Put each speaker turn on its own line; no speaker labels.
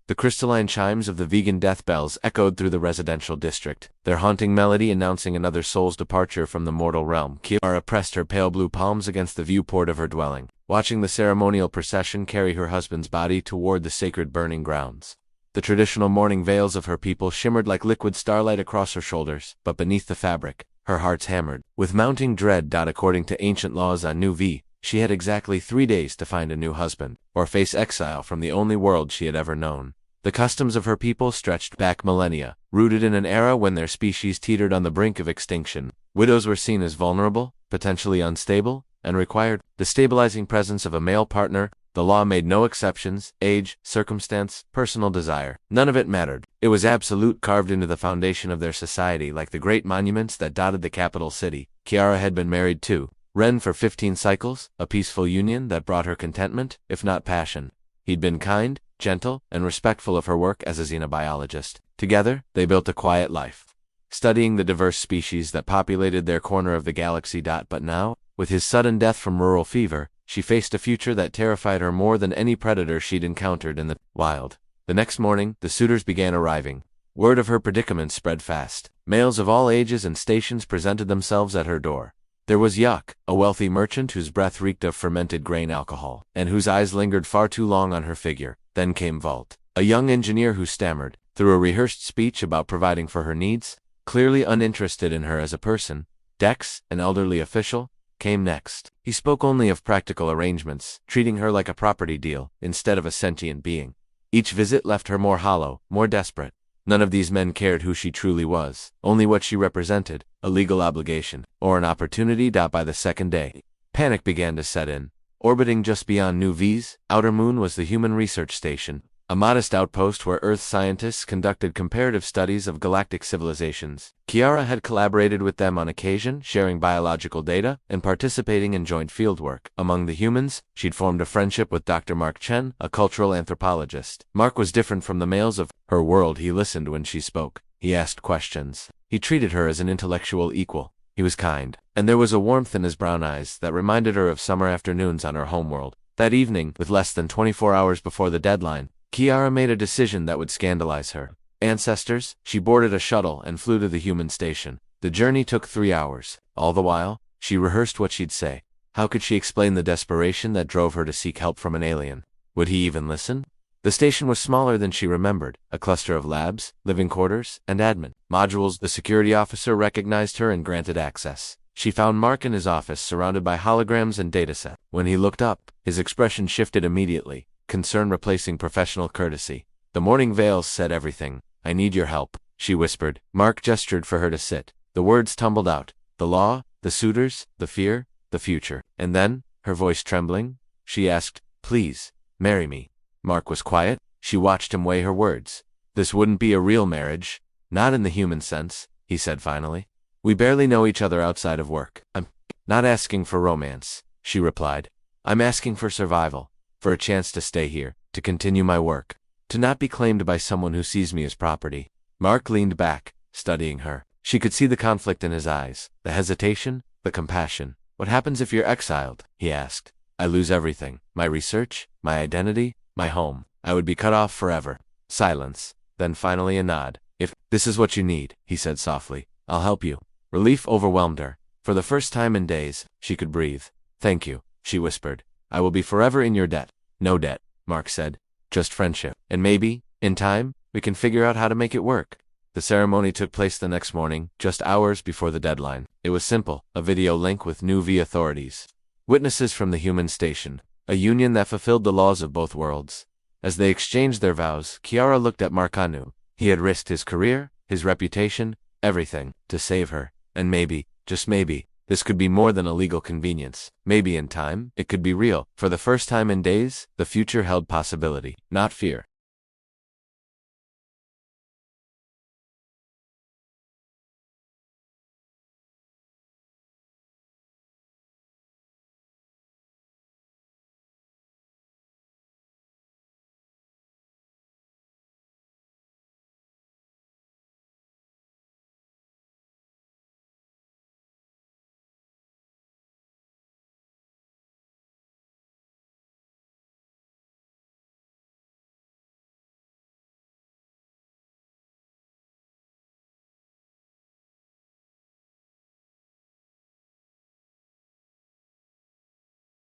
The crystalline chimes of the vegan death bells echoed through the residential district, their haunting melody announcing another soul's departure from the mortal realm. Kiara pressed her pale blue palms against the viewport of her dwelling, watching the ceremonial procession carry her husband's body toward the sacred burning grounds. The traditional mourning veils of her people shimmered like liquid starlight across her shoulders, but beneath the fabric, her heart's hammered with mounting dread. According to ancient laws on New V, she had exactly 3 days to find a new husband, or face exile from the only world she had ever known. The customs of her people stretched back millennia, rooted in an era when their species teetered on the brink of extinction. Widows were seen as vulnerable, potentially unstable, and required the stabilizing presence of a male partner. The law made no exceptions: age, circumstance, personal desire. None of it mattered. It was absolute, carved into the foundation of their society like the great monuments that dotted the capital city. Kiara had been married to Ren for 15 cycles, a peaceful union that brought her contentment, if not passion. He'd been kind, gentle, and respectful of her work as a xenobiologist. Together, they built a quiet life, studying the diverse species that populated their corner of the galaxy. But now, with his sudden death from rural fever, she faced a future that terrified her more than any predator she'd encountered in the wild. The next morning, the suitors began arriving. Word of her predicament spread fast. Males of all ages and stations presented themselves at her door. There was Yuck, a wealthy merchant whose breath reeked of fermented grain alcohol, and whose eyes lingered far too long on her figure. Then came Vault, a young engineer who stammered through a rehearsed speech about providing for her needs, clearly uninterested in her as a person. Dex, an elderly official, came next. He spoke only of practical arrangements, treating her like a property deal instead of a sentient being. Each visit left her more hollow, more desperate. None of these men cared who she truly was, only what she represented, a legal obligation, or an opportunity. By the second day, panic began to set in. Orbiting just beyond New V's outer moon was the Human Research Station, a modest outpost where Earth scientists conducted comparative studies of galactic civilizations. Kiara had collaborated with them on occasion, sharing biological data and participating in joint fieldwork. Among the humans, she'd formed a friendship with Dr. Mark Chen, a cultural anthropologist. Mark was different from the males of her world. He listened when she spoke. He asked questions. He treated her as an intellectual equal. He was kind, and there was a warmth in his brown eyes that reminded her of summer afternoons on her homeworld. That evening, with less than 24 hours before the deadline, Kiara made a decision that would scandalize her ancestors. She boarded a shuttle and flew to the human station. The journey took 3 hours. All the while, she rehearsed what she'd say. How could she explain the desperation that drove her to seek help from an alien? Would he even listen? The station was smaller than she remembered, a cluster of labs, living quarters, and admin modules. The security officer recognized her and granted access. She found Mark in his office surrounded by holograms and datasets. When he looked up, his expression shifted immediately, concern replacing professional courtesy. The morning veils said everything. "I need your help," she whispered. Mark gestured for her to sit. The words tumbled out. The law, the suitors, the fear, the future. And then, her voice trembling, she asked, "Please, marry me." Mark was quiet. She watched him weigh her words. "This wouldn't be a real marriage. Not in the human sense," he said finally. "We barely know each other outside of work." "I'm not asking for romance," she replied. "I'm asking for survival. For a chance to stay here, to continue my work, to not be claimed by someone who sees me as property." Mark leaned back, studying her. She could see the conflict in his eyes, the hesitation, the compassion. "What happens if you're exiled?" he asked. "I lose everything. My research, my identity, my home. I would be cut off forever." Silence. Then finally a nod. "If this is what you need," he said softly, "I'll help you." Relief overwhelmed her. For the first time in days, she could breathe. "Thank you," she whispered. "I will be forever in your debt." "No debt," Mark said. "Just friendship. And maybe, in time, we can figure out how to make it work." The ceremony took place the next morning, just hours before the deadline. It was simple, a video link with New V authorities. Witnesses from the human station, a union that fulfilled the laws of both worlds. As they exchanged their vows, Kiara looked at Markanu. He had risked his career, his reputation, everything, to save her. And maybe, just maybe, this could be more than a legal convenience. Maybe in time, it could be real. For the first time in days, the future held possibility, not fear.